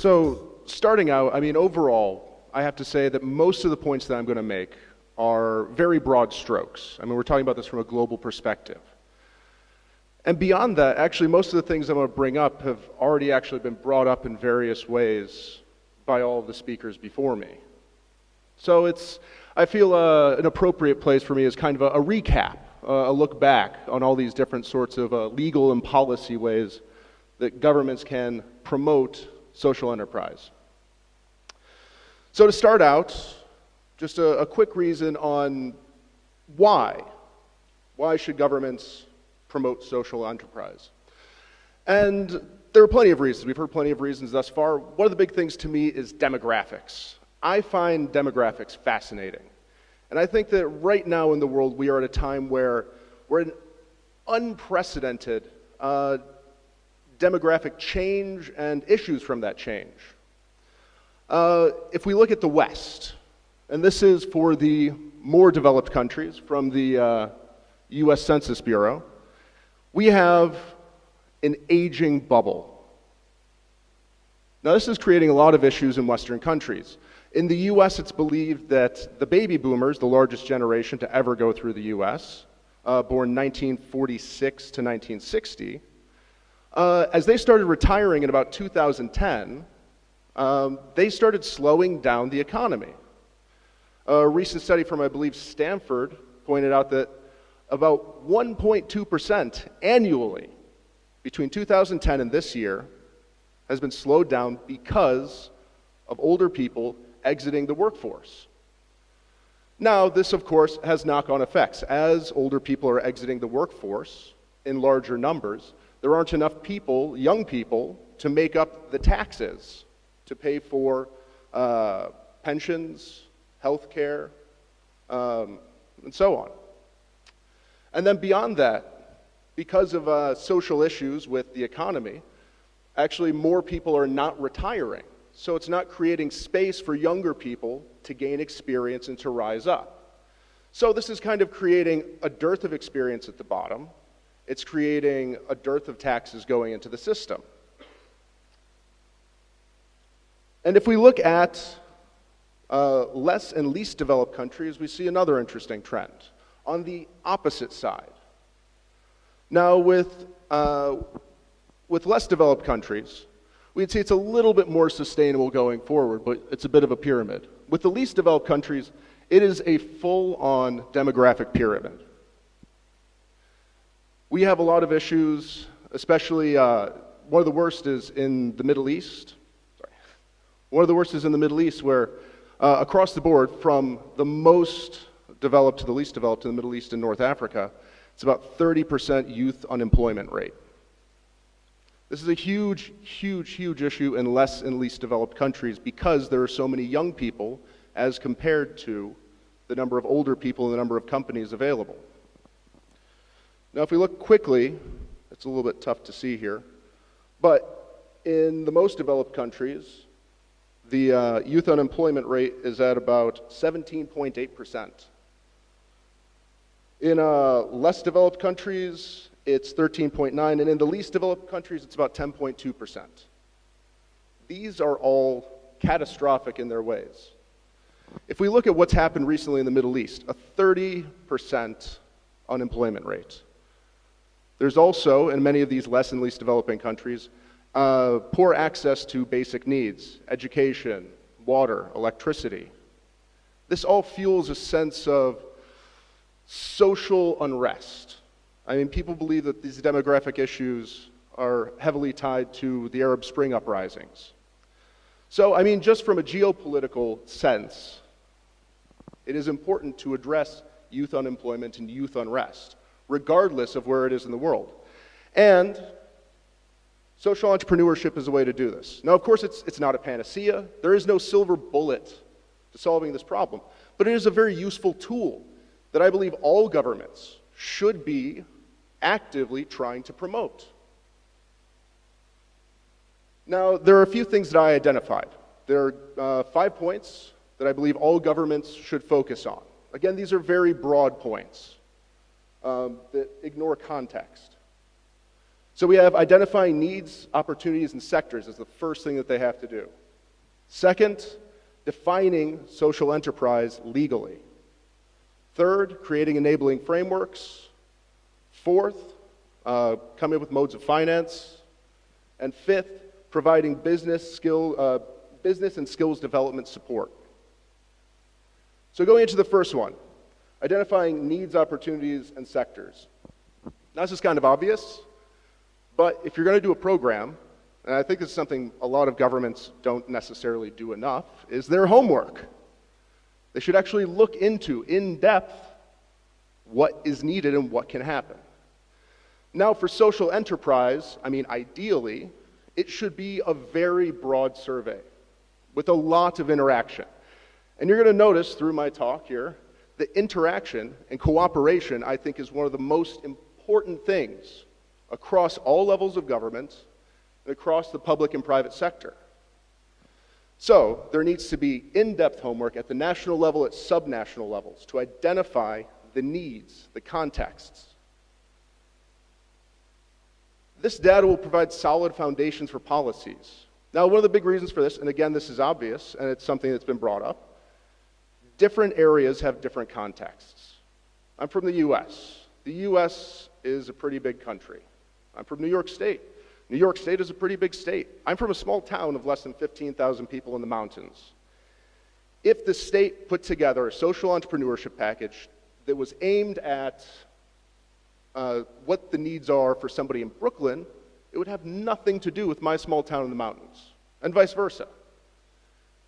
So starting out, overall, I have to say that most of the points that I'm going to make are very broad strokes. We're talking about this from a global perspective. And beyond that, actually, most of the things I'm going to bring up have already actually been brought up in various ways by all of the speakers before me. So I feel an appropriate place for me is kind of a recap, a look back on all these different sorts of legal and policy ways that governments can promote social enterprise. So to start out, just a quick reason on why. Why should governments promote social enterprise? And there are plenty of reasons. We've heard plenty of reasons thus far. One of the big things to me is demographics. I find demographics fascinating. And I think that right now in the world, we are at a time where we're in unprecedented demographic change and issues from that change. If we look at the West, and this is for the more developed countries from the US Census Bureau, we have an aging bubble. Now this is creating a lot of issues in Western countries. In the US, it's believed that the baby boomers, the largest generation to ever go through the US, born 1946 to 1960, as they started retiring in about 2010, they started slowing down the economy. A recent study from, I believe, Stanford pointed out that about 1.2% annually between 2010 and this year has been slowed down because of older people exiting the workforce. Now, this, of course, has knock-on effects. As older people are exiting the workforce in larger numbers, there aren't enough people, young people, to make up the taxes, to pay for pensions, health care, and so on. And then beyond that, because of social issues with the economy, actually more people are not retiring. So it's not creating space for younger people to gain experience and to rise up. So this is kind of creating a dearth of experience at the bottom. It's creating a dearth of taxes going into the system. And if we look at less and least developed countries, we see another interesting trend on the opposite side. Now with less developed countries, we'd say it's a little bit more sustainable going forward, but it's a bit of a pyramid. With the least developed countries, it is a full-on demographic pyramid. We have a lot of issues, especially one of the worst is in the Middle East. One of the worst is in the Middle East, where across the board, from the most developed to the least developed in the Middle East and North Africa, it's about 30% youth unemployment rate. This is a huge, huge, huge issue in less and least developed countries because there are so many young people as compared to the number of older people and the number of companies available. Now, if we look quickly, it's a little bit tough to see here, but in the most developed countries, the youth unemployment rate is at about 17.8%. In less developed countries, it's 13.9%, and in the least developed countries, it's about 10.2%. These are all catastrophic in their ways. If we look at what's happened recently in the Middle East, a 30% unemployment rate. There's also, in many of these less and least developing countries, poor access to basic needs, education, water, electricity. This all fuels a sense of social unrest. People believe that these demographic issues are heavily tied to the Arab Spring uprisings. So, just from a geopolitical sense, it is important to address youth unemployment and youth unrest, regardless of where it is in the world. And social entrepreneurship is a way to do this. Now, of course, it's not a panacea. There is no silver bullet to solving this problem, but it is a very useful tool that I believe all governments should be actively trying to promote. Now, there are a few things that I identified. There are 5 points that I believe all governments should focus on. Again, these are very broad points that ignore context. So we have identifying needs, opportunities, and sectors as the first thing that they have to do. Second, defining social enterprise legally. Third, creating enabling frameworks. Fourth, coming up with modes of finance. And fifth, providing business and skills development support. So going into the first one, identifying needs, opportunities, and sectors. Now this is kind of obvious, but if you're going to do a program, and I think this is something a lot of governments don't necessarily do enough, is their homework. They should actually look into, in depth, what is needed and what can happen. Now for social enterprise, I mean ideally, it should be a very broad survey with a lot of interaction. And you're going to notice through my talk here that interaction and cooperation, I think, is one of the most important things across all levels of government and across the public and private sector. So there needs to be in-depth homework at the national level, at subnational levels, to identify the needs, the contexts. This data will provide solid foundations for policies. Now, one of the big reasons for this, and again, this is obvious, and it's something that's been brought up, different areas have different contexts. I'm from the US. The US is a pretty big country. I'm from New York State. New York State is a pretty big state. I'm from a small town of less than 15,000 people in the mountains. If the state put together a social entrepreneurship package that was aimed at what the needs are for somebody in Brooklyn, it would have nothing to do with my small town in the mountains, and vice versa.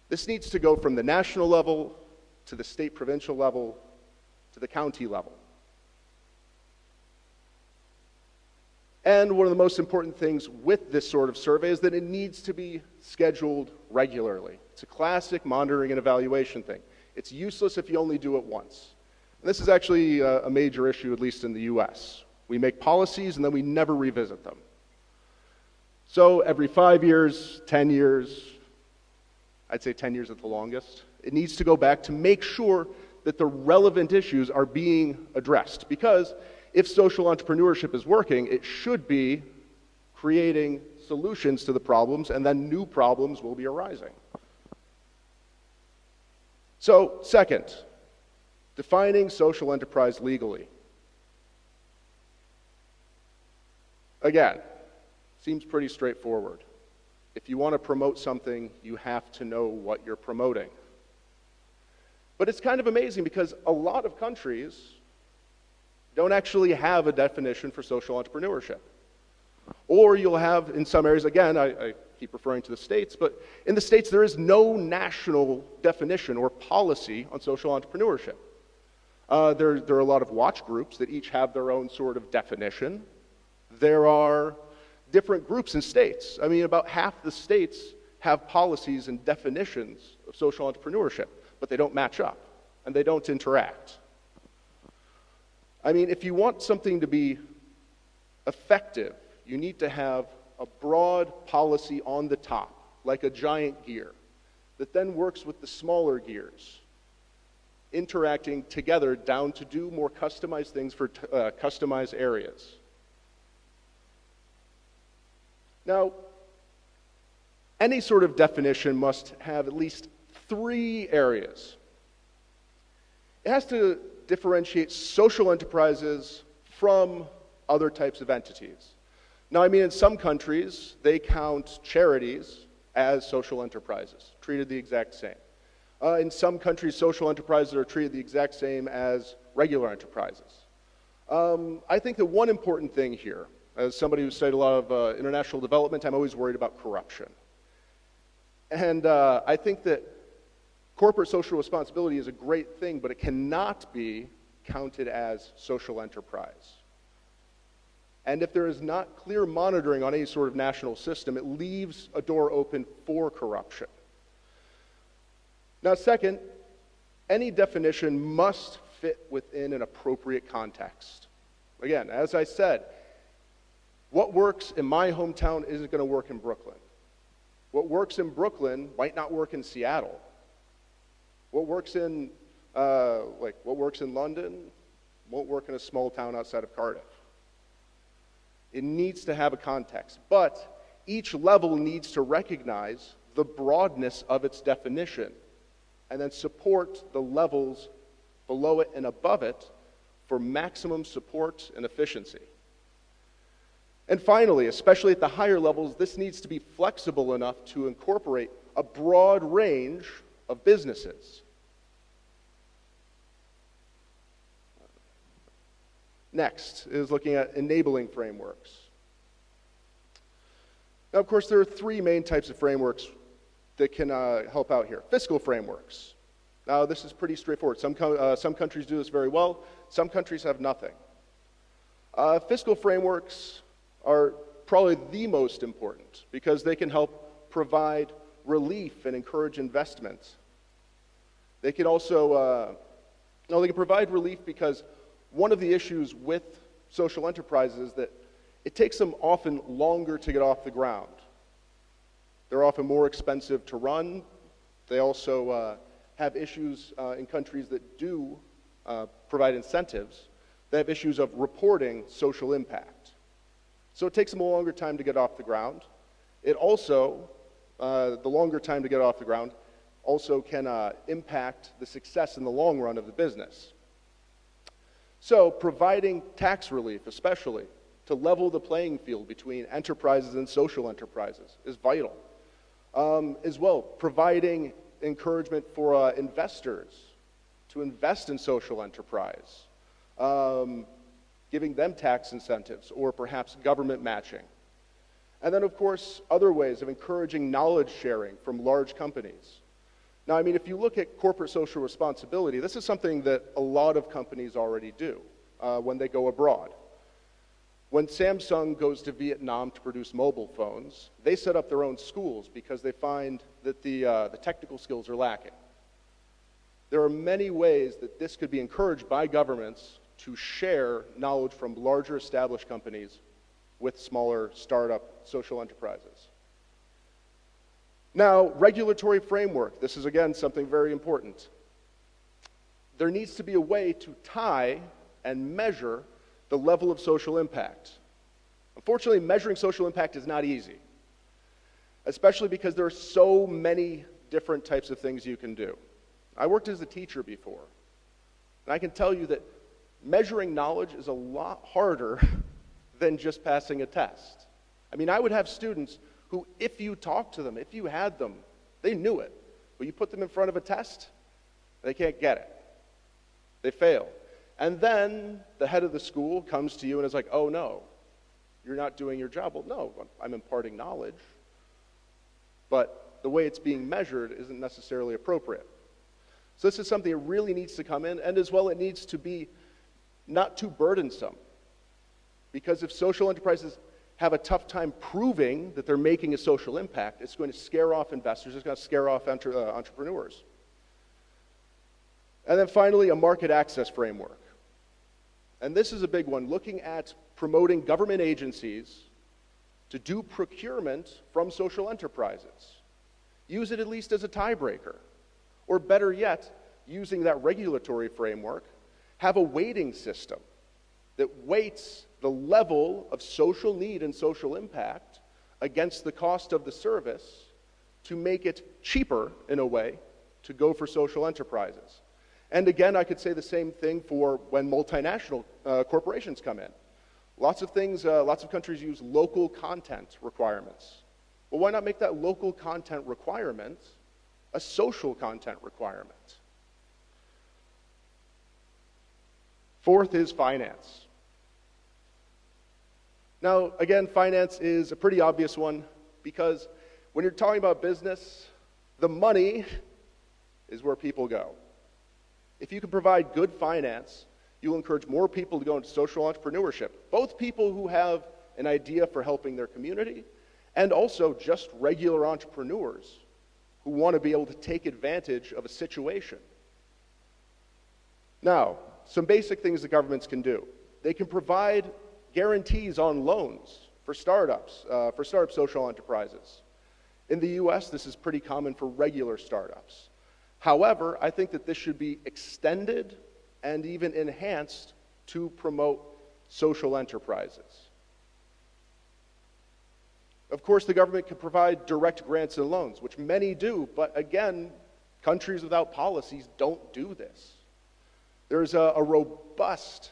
This needs to go from the national level to the state provincial level to the county level. And one of the most important things with this sort of survey is that it needs to be scheduled regularly. It's a classic monitoring and evaluation thing. It's useless if you only do it once. And this is actually a major issue, at least in the US. We make policies and then we never revisit them. So every 5 years, 10 years, I'd say 10 years at the longest, it needs to go back to make sure that the relevant issues are being addressed. Because if social entrepreneurship is working, it should be creating solutions to the problems, and then new problems will be arising. So, second, defining social enterprise legally. Again, seems pretty straightforward. If you want to promote something, you have to know what you're promoting. But it's kind of amazing because a lot of countries don't actually have a definition for social entrepreneurship. Or you'll have, in some areas, again, I keep referring to the States, but in the States there is no national definition or policy on social entrepreneurship. There are a lot of watch groups that each have their own sort of definition. There are different groups in states. I mean, about half the states have policies and definitions of social entrepreneurship, but they don't match up, and they don't interact. I mean, if you want something to be effective, you need to have a broad policy on the top, like a giant gear, that then works with the smaller gears, interacting together down to do more customized things for customized areas. Now, any sort of definition must have at least 3 areas. It has to differentiate social enterprises from other types of entities. Now, I mean, in some countries, they count charities as social enterprises, treated the exact same. In some countries, social enterprises are treated the exact same as regular enterprises. I think that one important thing here, as somebody who studied a lot of international development, I'm always worried about corruption. And I think that corporate social responsibility is a great thing, but it cannot be counted as social enterprise. And if there is not clear monitoring on any sort of national system, it leaves a door open for corruption. Now, second, any definition must fit within an appropriate context. Again, as I said, what works in my hometown isn't going to work in Brooklyn. What works in Brooklyn might not work in Seattle. What works in London won't work in a small town outside of Cardiff. It needs to have a context, but each level needs to recognize the broadness of its definition and then support the levels below it and above it for maximum support and efficiency. And finally, especially at the higher levels, this needs to be flexible enough to incorporate a broad range of businesses. Next is looking at enabling frameworks. Now, of course, there are three main types of frameworks that can help out here. Fiscal frameworks. Now, this is pretty straightforward. Some countries do this very well. Some countries have nothing. Fiscal frameworks are probably the most important because they can help provide relief and encourage investment. They can also, they can provide relief because one of the issues with social enterprises is that it takes them often longer to get off the ground. They're often more expensive to run. They also have issues in countries that do provide incentives. They have issues of reporting social impact. So it takes them a longer time to get off the ground. It also, the longer time to get off the ground, also can impact the success in the long run of the business. So providing tax relief, especially, to level the playing field between enterprises and social enterprises is vital. As well, providing encouragement for investors to invest in social enterprise, giving them tax incentives or perhaps government matching. And then, of course, other ways of encouraging knowledge sharing from large companies. Now, I mean, if you look at corporate social responsibility, this is something that a lot of companies already do when they go abroad. When Samsung goes to Vietnam to produce mobile phones, they set up their own schools because they find that the technical skills are lacking. There are many ways that this could be encouraged by governments to share knowledge from larger established companies with smaller startup social enterprises. Now, regulatory framework. This is, again, something very important. There needs to be a way to tie and measure the level of social impact. Unfortunately, measuring social impact is not easy, especially because there are so many different types of things you can do. I worked as a teacher before, and I can tell you that measuring knowledge is a lot harder than just passing a test. I mean, I would have students who, if you talked to them, if you had them, they knew it. But you put them in front of a test, they can't get it. They fail. And then the head of the school comes to you and is like, oh no, you're not doing your job. Well, no, I'm imparting knowledge, but the way it's being measured isn't necessarily appropriate. So this is something that really needs to come in, and as well it needs to be not too burdensome. Because if social enterprises have a tough time proving that they're making a social impact, it's going to scare off investors, it's going to scare off entrepreneurs. And then finally, a market access framework. And this is a big one, looking at promoting government agencies to do procurement from social enterprises. Use it at least as a tiebreaker. Or better yet, using that regulatory framework, have a weighting system that weights the level of social need and social impact against the cost of the service to make it cheaper, in a way, to go for social enterprises. And again, I could say the same thing for when multinational corporations come in. Lots of countries use local content requirements. Well, why not make that local content requirement a social content requirement? Fourth is finance. Now, again, finance is a pretty obvious one because when you're talking about business, the money is where people go. If you can provide good finance, you'll encourage more people to go into social entrepreneurship, both people who have an idea for helping their community and also just regular entrepreneurs who want to be able to take advantage of a situation. Now, some basic things that governments can do. They can provide guarantees on loans for startups, social enterprises. In the US, this is pretty common for regular startups. However, I think that this should be extended and even enhanced to promote social enterprises. Of course, the government can provide direct grants and loans, which many do, but again, countries without policies don't do this. There's a robust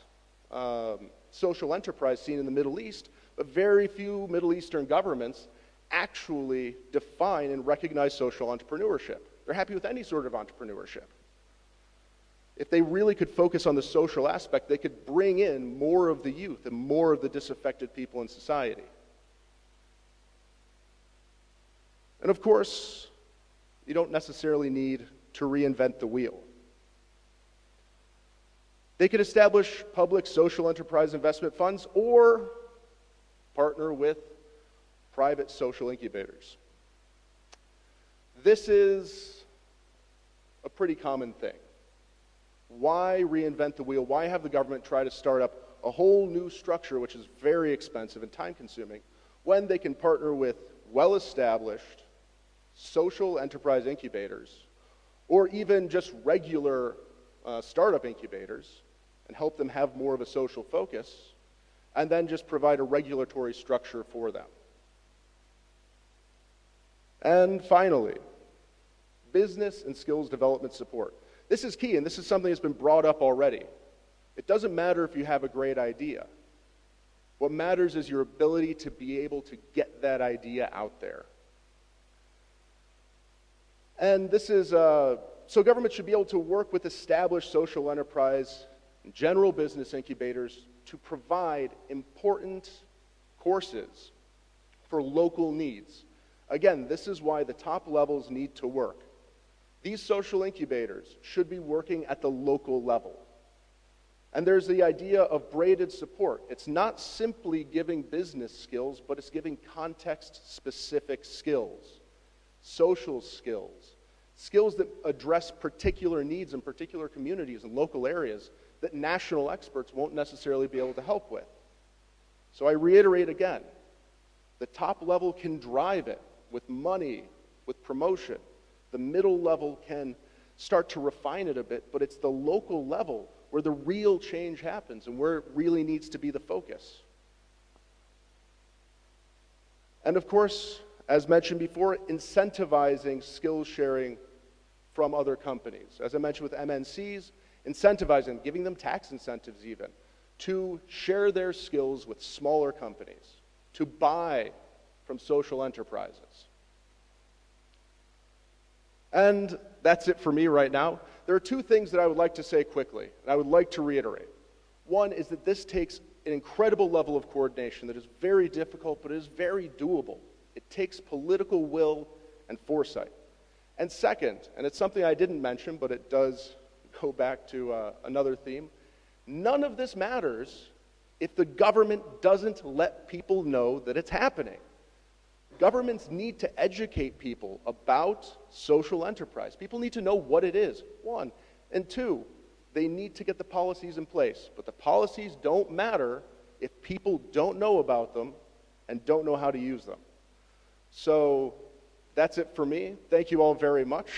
social enterprise scene in the Middle East, but very few Middle Eastern governments actually define and recognize social entrepreneurship. They're happy with any sort of entrepreneurship. If they really could focus on the social aspect, they could bring in more of the youth and more of the disaffected people in society. And of course, you don't necessarily need to reinvent the wheel. They could establish public social enterprise investment funds or partner with private social incubators. This is a pretty common thing. Why reinvent the wheel? Why have the government try to start up a whole new structure, which is very expensive and time-consuming, when they can partner with well-established social enterprise incubators, or even just regular startup incubators, and help them have more of a social focus, and then just provide a regulatory structure for them. And finally, business and skills development support. This is key, and this is something that's been brought up already. It doesn't matter if you have a great idea. What matters is your ability to be able to get that idea out there. And this is, so government should be able to work with established social enterprise and general business incubators to provide important courses for local needs. Again, this is why the top levels need to work. These social incubators should be working at the local level. And there's the idea of braided support. It's not simply giving business skills, but it's giving context-specific skills, social skills, skills that address particular needs in particular communities and local areas that national experts won't necessarily be able to help with. So I reiterate again, the top level can drive it with money, with promotion. The middle level can start to refine it a bit, but it's the local level where the real change happens and where it really needs to be the focus. And of course, as mentioned before, incentivizing skills sharing from other companies. As I mentioned with MNCs, incentivizing, giving them tax incentives even, to share their skills with smaller companies, to buy from social enterprises. And that's it for me right now. There are two things that I would like to say quickly, and I would like to reiterate. One is that this takes an incredible level of coordination that is very difficult, but it is very doable. It takes political will and foresight. And second, and it's something I didn't mention, but it does go back to another theme, none of this matters if the government doesn't let people know that it's happening. Governments need to educate people about social enterprise. People need to know what it is, one. And two, they need to get the policies in place. But the policies don't matter if people don't know about them and don't know how to use them. So that's it for me. Thank you all very much.